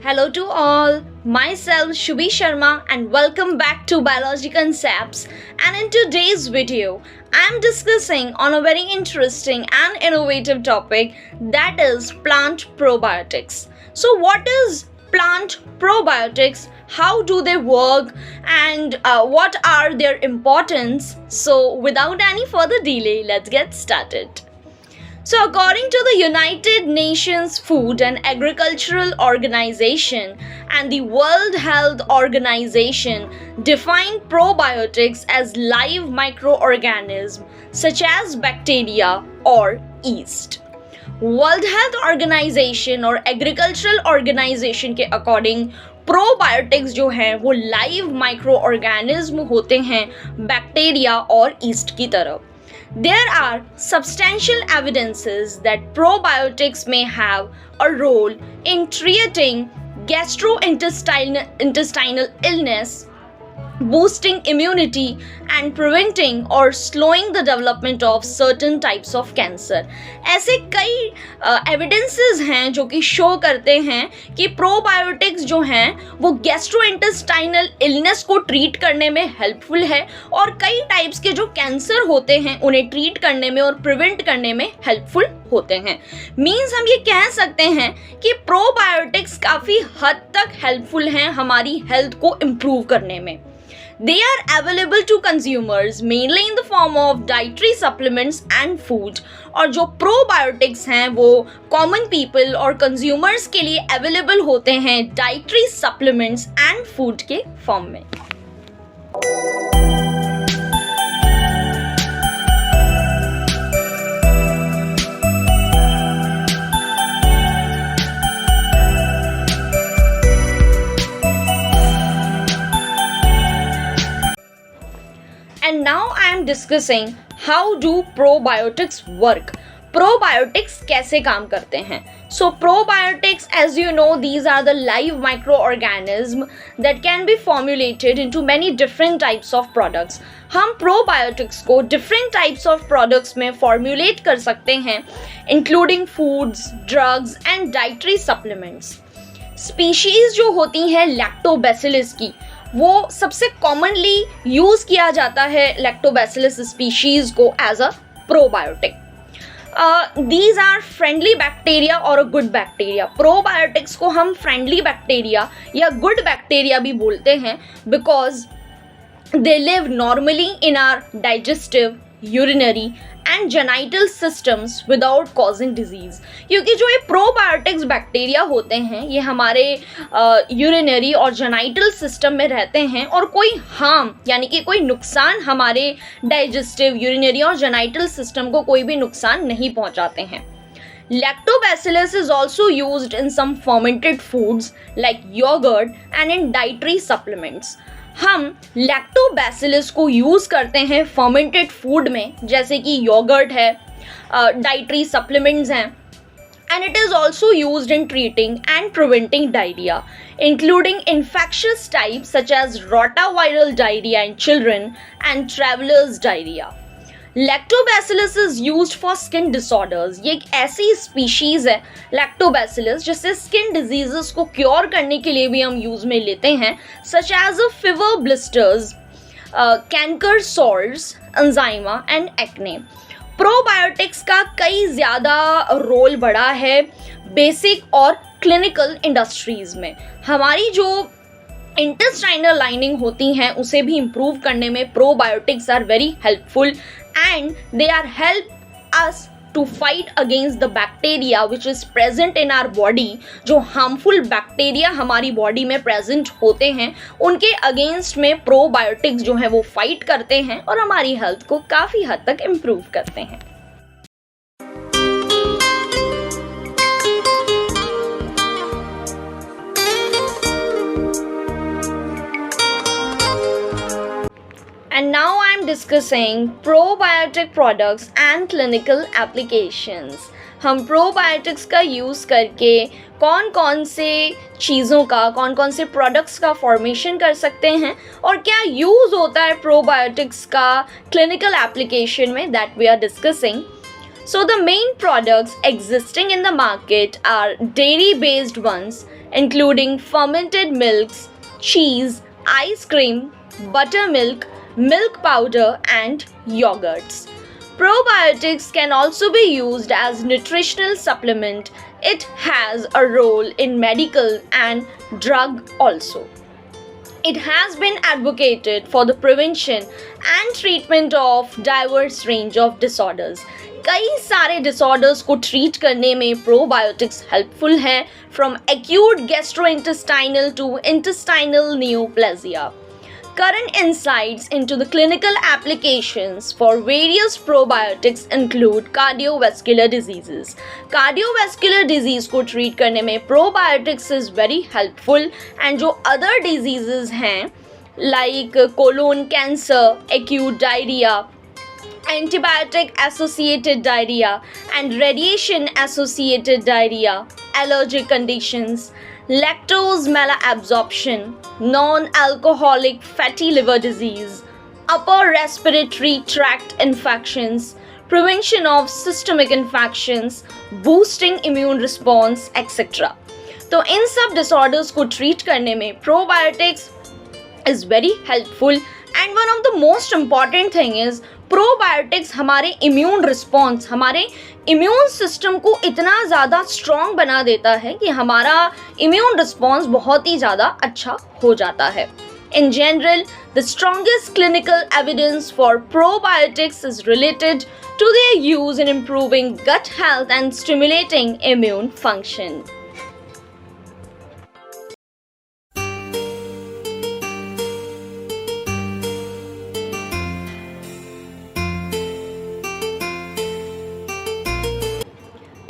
Hello to all, myself Shubhi Sharma and welcome back to Biology Concepts, and in today's video I am discussing on a very interesting and innovative topic, that is plant probiotics. So what is plant probiotics? How do they work and what are their importance? So without any further delay, let's get started. So, according to the United Nations Food and Agricultural Organization and the World Health Organization, define probiotics as live microorganisms such as bacteria or yeast. World Health Organization और Agricultural Organization के according probiotics जो हैं वो live micro organism होते हैं bacteria और east की तरह. There are substantial evidences that probiotics may have a role in treating gastrointestinal illness, boosting immunity and preventing or slowing the development of certain types of cancer. ऐसे कई evidences हैं जो कि शो करते हैं कि प्रोबायोटिक्स जो हैं वो गैस्ट्रोइंटेस्टाइनल इलनेस को ट्रीट करने में हेल्पफुल है और कई टाइप्स के जो कैंसर होते हैं उन्हें ट्रीट करने में और प्रिवेंट करने में हेल्पफुल होते हैं. मीन्स हम ये कह सकते हैं कि प्रोबायोटिक्स काफ़ी हद तक हेल्पफुल हैं हमारी हेल्थ को इम्प्रूव करने में. They are available to consumers mainly in the form of dietary supplements and food. और जो probiotics हैं वो common people और consumers के लिए available होते हैं dietary supplements and food के form में. And now I am discussing how do probiotics work. Probiotics कैसे काम करते हैं? So probiotics, as you know, these are the live microorganisms that can be formulated into many different types of products. हम probiotics को different types of products में formulate कर सकते हैं, including foods, drugs and dietary supplements. Species जो होती हैं lactobacillus की, वो सबसे कॉमनली यूज़ किया जाता है लैक्टोबैसिलस स्पीशीज़ को as a probiotic. These are friendly bacteria और अ गुड बैक्टीरिया. प्रोबायोटिक्स को हम फ्रेंडली बैक्टीरिया या गुड बैक्टीरिया भी बोलते हैं because they live normally in our digestive, urinary and genital systems without causing disease. क्योंकि जो ये प्रोबायोटिक्स बैक्टीरिया होते हैं ये हमारे यूरिनरी और जेनाइटल सिस्टम में रहते हैं और कोई हार्म यानी कि कोई नुकसान हमारे डाइजेस्टिव, यूरिनरी और जेनाइटल सिस्टम को कोई भी नुकसान नहीं पहुंचाते हैं. Lactobacillus is also used in some fermented foods like yogurt and in dietary supplements. हम लैक्टोबैसिलस को यूज़ करते हैं फर्मेंटेड फूड में जैसे कि योगर्ट है, डाइटरी सप्लीमेंट्स हैं, and it is also used in treating and preventing diarrhea, including infectious types such as rotaviral diarrhea in children and traveler's diarrhea. Lactobacillus is used for skin disorders. ये एक ऐसी species है lactobacillus जिससे skin diseases को cure करने के लिए भी हम यूज़ में लेते हैं, such as a fever, blisters, canker sores, eczema and acne. Probiotics का कई ज़्यादा रोल बड़ा है बेसिक और क्लिनिकल इंडस्ट्रीज़ में. हमारी जो इंटेस्टाइनल लाइनिंग होती हैं उसे भी इम्प्रूव करने में probiotics are very helpful and they are help us to fight against the bacteria which is present in our body. जो harmful bacteria हमारी बॉडी में प्रेजेंट होते हैं उनके अगेंस्ट में प्रोबायोटिक्स जो है वो फाइट करते हैं और हमारी हेल्थ को काफ़ी हद तक इम्प्रूव करते हैं. And now I am discussing probiotic products and clinical applications. हम probiotics का यूज़ करके कौन कौन से चीज़ों का, कौन कौन से प्रोडक्ट्स का फॉर्मेशन कर सकते हैं और क्या यूज़ होता है प्रोबायोटिक्स का क्लिनिकल एप्लीकेशन में, that we are discussing. So the main products existing in the market are dairy-based ones, including fermented milks, cheese, ice cream, buttermilk, milk powder, and yogurts. Probiotics can also be used as nutritional supplement. It has a role in medical and drug also. It has been advocated for the prevention and treatment of diverse range of disorders. कई सारे disorders को treat करने में probiotics helpful है, from acute gastrointestinal to intestinal neoplasia. Current insights into the clinical applications for various probiotics include cardiovascular diseases. Cardiovascular disease को treat करने में probiotics is very helpful, and जो other diseases हैं like colon cancer, acute diarrhea, antibiotic associated diarrhea and radiation associated diarrhea, allergic conditions, lactose malabsorption, non-alcoholic fatty liver disease, upper respiratory tract infections, prevention of systemic infections, boosting immune response, etc. तो इन सब disorders को treat करने में probiotics is very helpful, and one of the most important thing is probiotics हमारे immune response, हमारे immune system को इतना ज़्यादा स्ट्रॉन्ग बना देता है कि हमारा इम्यून रिस्पॉन्स बहुत ही ज़्यादा अच्छा हो जाता है. In general, the strongest clinical evidence for probiotics is related to their use in improving gut health and stimulating immune function.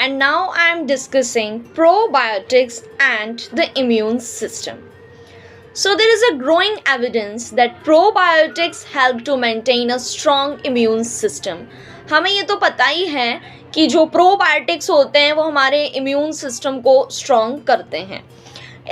And now I am discussing probiotics and the immune system. So there is a growing evidence that probiotics help to maintain a strong immune system. हमें ये तो पता ही है कि जो probiotics होते हैं वो हमारे immune system को strong करते हैं.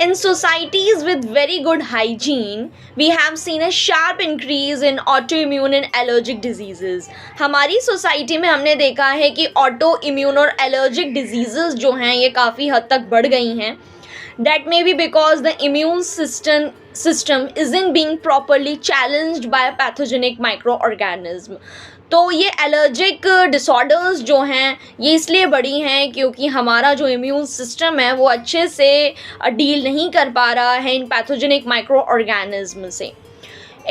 In societies with very good hygiene, we have seen a sharp increase in autoimmune and allergic diseases. हमारी सोसाइटी में हमने देखा है कि autoimmune और allergic diseases जो हैं ये काफ़ी हद तक बढ़ गई हैं. That may be because the immune system isn't being properly challenged by a pathogenic microorganism. तो ये एलर्जिक डिसऑर्डर्स जो हैं ये इसलिए बढ़ी हैं क्योंकि हमारा जो इम्यून सिस्टम है वो अच्छे से डील नहीं कर पा रहा है इन पैथोजेनिक माइक्रो ऑर्गेनिज्म से.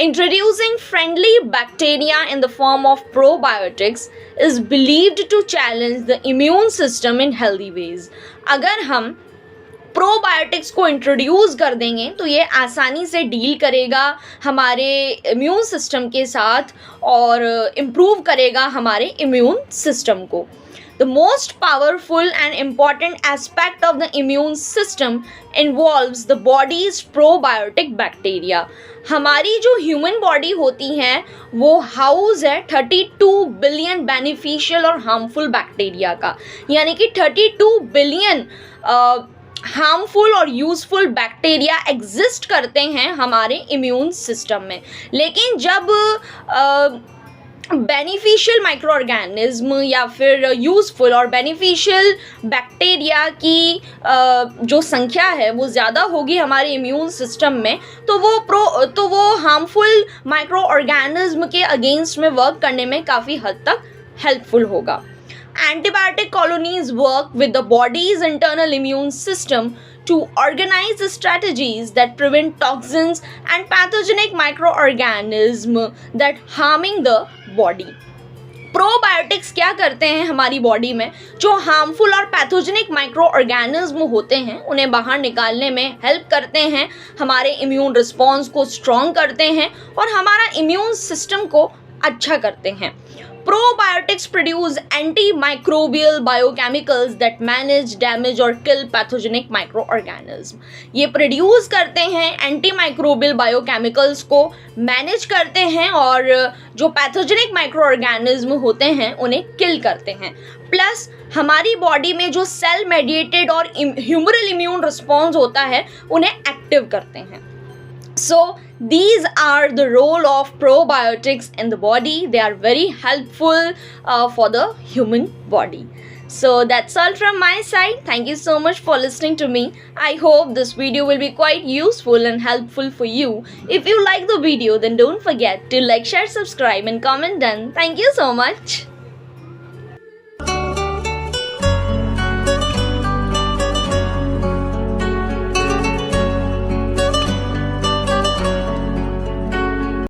Introducing friendly bacteria in the form of probiotics is believed to challenge the immune system in healthy ways. अगर हम प्रोबायोटिक्स को इंट्रोड्यूस कर देंगे तो ये आसानी से डील करेगा हमारे इम्यून सिस्टम के साथ और इम्प्रूव करेगा हमारे इम्यून सिस्टम को. The most powerful and important aspect of the immune system involves the body's probiotic bacteria. हमारी जो ह्यूमन बॉडी होती है वो हाउस है 32 बिलियन बेनिफिशियल और हार्मफुल बैक्टीरिया का, यानी कि 32 बिलियन हार्मफुल और यूज़फुल बैक्टीरिया एग्जिस्ट करते हैं हमारे इम्यून सिस्टम में. लेकिन जब बेनिफिशियल माइक्रो ऑर्गेनिज्म या फिर यूज़फुल और बेनिफिशियल बैक्टीरिया की जो संख्या है वो ज़्यादा होगी हमारे इम्यून सिस्टम में तो वो हार्मफुल माइक्रो ऑर्गेनिज्म के अगेंस्ट में वर्क करने में काफ़ी हद तक हेल्पफुल होगा. Antibiotic colonies work with the body's internal immune system to organize strategies that prevent toxins and pathogenic microorganisms that harming the body. Probiotics क्या करते हैं हमारी बॉडी में? जो हार्मफुल और पैथोजेनिक माइक्रो ऑर्गेनिज्म होते हैं उन्हें बाहर निकालने में हेल्प करते हैं, हमारे इम्यून रिस्पॉन्स को स्ट्रॉन्ग करते हैं और हमारा इम्यून सिस्टम को अच्छा करते हैं. Probiotics produce antimicrobial biochemicals that manage, damage or kill pathogenic microorganisms. ये प्रोड्यूस करते हैं एंटीमाइक्रोबियल बायोकेमिकल्स को मैनेज करते हैं और जो पैथोजेनिक माइक्रोऑर्गेनिज्म होते हैं उन्हें किल करते हैं. प्लस हमारी बॉडी में जो सेल मेडिएटेड और ह्यूमरल इम्यून रिस्पॉन्स होता है उन्हें एक्टिव करते हैं. So these are the role of probiotics in the body. They are very helpful for the human body. So that's all from my side. Thank you so much for listening to me. I hope this video will be quite useful and helpful for you. If you like the video, then don't forget to like, share, subscribe and comment done. Thank you so much.